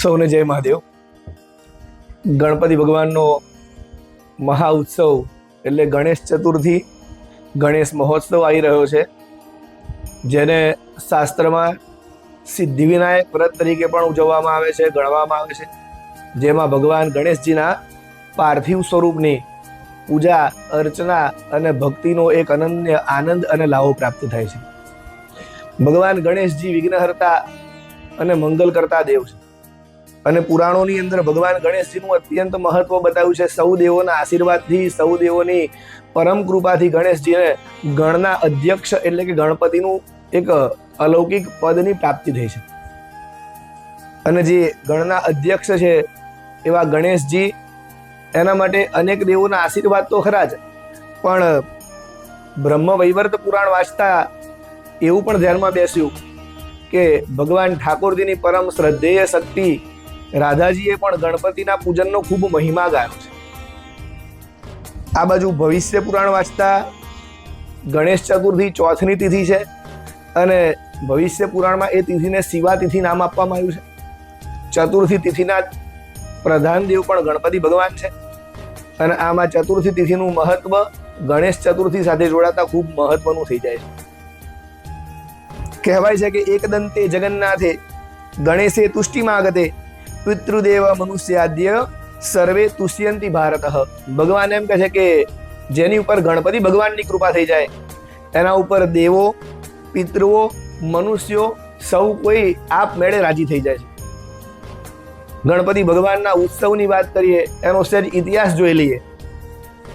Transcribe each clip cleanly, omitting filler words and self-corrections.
સૌને જય મહાદેવ। ગણપતિ ભગવાનનો મહા ઉત્સવ એટલે ગણેશ ચતુર્થી, ગણેશ મહોત્સવ આવી રહ્યો છે, જેને શાસ્ત્રમાં સિદ્ધિવિનાયક વ્રત તરીકે પણ ઉજવવામાં આવે છે, ગણવામાં આવે છે, જેમાં ભગવાન ગણેશજીના પાર્થિવ સ્વરૂપની પૂજા અર્ચના અને ભક્તિનો એક અનન્ય આનંદ અને લાભો પ્રાપ્ત થાય છે। ભગવાન ગણેશજી વિઘ્નહર્તા અને મંગલ કરતા દેવ છે અને પુરાણોની અંદર ભગવાન ગણેશજીનું અત્યંત મહત્વ બતાવ્યું છે। સૌ દેવોના આશીર્વાદથી, સૌ દેવોની પરમ કૃપાથી ગણેશજીને ગણના અધ્યક્ષ એટલે કે ગણપતિનું એક અલૌકિક પદની પ્રાપ્તિ થઈ છે અને જે ગણના અધ્યક્ષ છે એવા ગણેશજી, એના માટે અનેક દેવોના આશીર્વાદ તો ખરા જ, પણ બ્રહ્મ વૈવર્ત પુરાણ વાંચતા એવું પણ ધ્યાનમાં બેસ્યું કે ભગવાન ઠાકોરજીની પરમ શ્રદ્ધેય શક્તિ રાધાજીએ પણ ગણપતિના પૂજનનો ખૂબ મહિમા ગાયો છે। આ બાજુ ભવિષ્ય પુરાણ વાંચતા ગણેશ ચતુર્થી ચોથની તિથિ છે અને ભવિષ્ય પુરાણમાં એ તિથિને શિવા તિથિ નામ આપવામાં આવ્યું છે। ચતુર્થી તિથિના પ્રધાન દેવ પણ ગણપતિ ભગવાન છે અને આમાં ચતુર્થી તિથિનું મહત્વ ગણેશ ચતુર્થી સાથે જોડાતા ખૂબ મહત્વનું થઈ જાય છે। કહેવાય છે કે એકદંતે જગન્નાથે ગણેશે તુષ્ટિમાગતે પિતૃદેવ મનુષ્યાદ્ય સર્વે તુષ્યંતિ ભારત। ભગવાન એમ કહે છે કે જેની ઉપર ગણપતિ ભગવાનની કૃપા થઈ જાય એના ઉપર દેવો, પિતૃઓ, મનુષ્યો સૌ કોઈ આપમેળે રાજી થઈ જાય છે। ગણપતિ ભગવાનના ઉત્સવની વાત કરીએ, એનો સહેજ ઇતિહાસ જોઈ લઈએ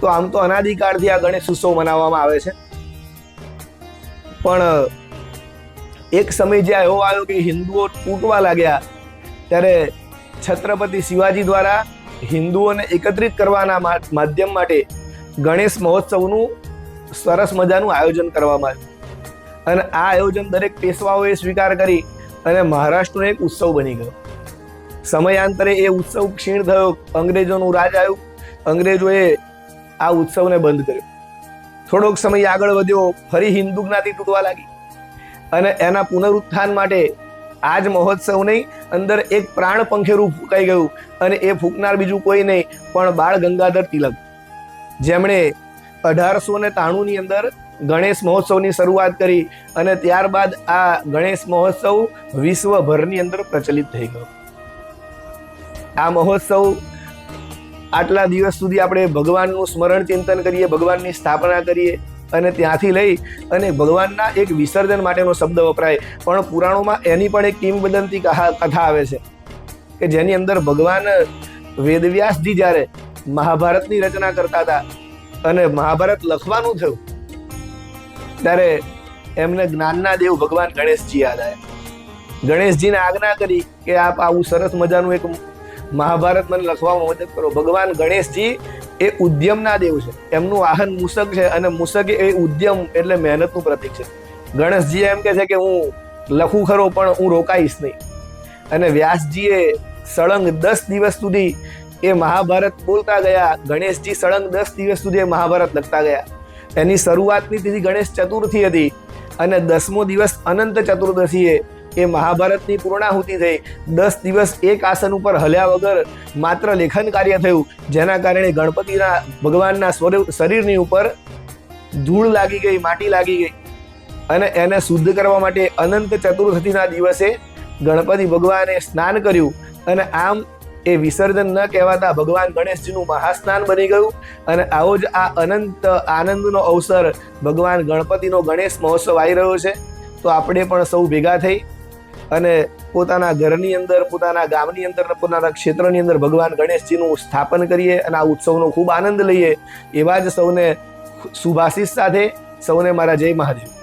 તો આમ તો અનાદિકાળથી આ ગણેશ ઉત્સવ મનાવવામાં આવે છે, પણ એક સમય જ્યાં એવો આવ્યો કે હિન્દુઓ તૂટવા લાગ્યા, ત્યારે છત્રપતિ શિવાજી દ્વારા હિન્દુઓને એકત્રિત કરવાના માધ્યમ માટે ગણેશ મહોત્સવનું સરસ મજાનું આયોજન કરવામાં આવ્યું અને આ આયોજન દરેક પેશવાઓએ સ્વીકાર કરી અને મહારાષ્ટ્રનો એક ઉત્સવ બની ગયો। સમયાંતરે એ ઉત્સવ ક્ષીણ થયો, અંગ્રેજોનું રાજ આવ્યું, અંગ્રેજોએ આ ઉત્સવને બંધ કર્યો। થોડોક સમય આગળ વધ્યો, ફરી હિન્દુ જ્ઞાતિ તૂટવા લાગી અને એના પુનરુત્થાન માટે આજ મહોત્સવની અંદર એક પ્રાણ પંખેરું ફૂંકાઈ ગયું અને એ ફૂંકનાર બીજું કોઈ નહીં પણ બાળ ગંગાધર તિલક, જેમણે 1893ની અંદર ગણેશ મહોત્સવની શરૂઆત કરી અને ત્યારબાદ આ ગણેશ મહોત્સવ વિશ્વભરની અંદર પ્રચલિત થઈ ગયો। આ મહોત્સવ આટલા દિવસ સુધી આપણે ભગવાનનું સ્મરણ ચિંતન કરીએ, ભગવાનની સ્થાપના કરીએ અને ત્યાંથી લઈ અને ભગવાનના એક વિસર્જન માટેનો શબ્દ વપરાય, પણ પુરાણોમાં એની પણ એક કિંવદંતી કથા આવે છે કે જેની અંદર ભગવાન વેદવ્યાસજી જ્યારે મહાભારતની રચના કરતા હતા અને મહાભારત લખવાનું થયું ત્યારે એમને જ્ઞાનના દેવ ભગવાન ગણેશજી યાદ આવ્યા। ગણેશજીને આજ્ઞા કરી કે આપ આવું સરસ મજાનું એક મહાભારત મને લખવામાં મદદ કરો। ભગવાન ગણેશજી એ ઉદ્યમના દેવ છે, એમનું વાહન મૂષક છે અને મૂષક એ ઉદ્યમ એટલે મહેનતનું પ્રતીક છે। ગણેશજી એમ કહે છે કે હું લખું ખરો પણ હું રોકાઈશ નહીં અને વ્યાસજીએ સળંગ 10 દિવસ સુધી એ મહાભારત બોલતા ગયા, ગણેશજી સળંગ 10 દિવસ સુધી એ મહાભારત લખતા ગયા। એની શરૂઆતની તિથિ ગણેશ ચતુર્થી હતી અને 10મો દિવસ અનંત ચતુર્દશીએ એ મહાભારતની પૂર્ણાહુતિ થઈ। 10 દિવસ એક આસન ઉપર હલ્યા વગર માત્ર લેખન કાર્ય થયું, જેના કારણે ગણપતિના ભગવાનના શરીરની ઉપર ધૂળ લાગી ગઈ, માટી લાગી ગઈ અને એને શુદ્ધ કરવા માટે અનંત ચતુર્દશીના દિવસે ગણપતિ ભગવાને સ્નાન કર્યું અને આમ એ વિસર્જન ન કહેવાતા ભગવાન ગણેશજીનું મહાસ્નાન બની ગયું અને આવો જ આ અનંત આનંદનો અવસર ભગવાન ગણપતિનો ગણેશ મહોત્સવ આવી રહ્યો છે। તો આપણે પણ સૌ ભેગા થઈ અને પોતાના ઘરની અંદર, પોતાના ગામની અંદર, પોતાના ક્ષેત્રની અંદર ભગવાન ગણેશજીનું સ્થાપન કરીએ અને આ ઉત્સવનો ખૂબ આનંદ લઈએ। એવા જ સૌને શુભાશીષ સાથે સૌને મારા જય મહાદેવ।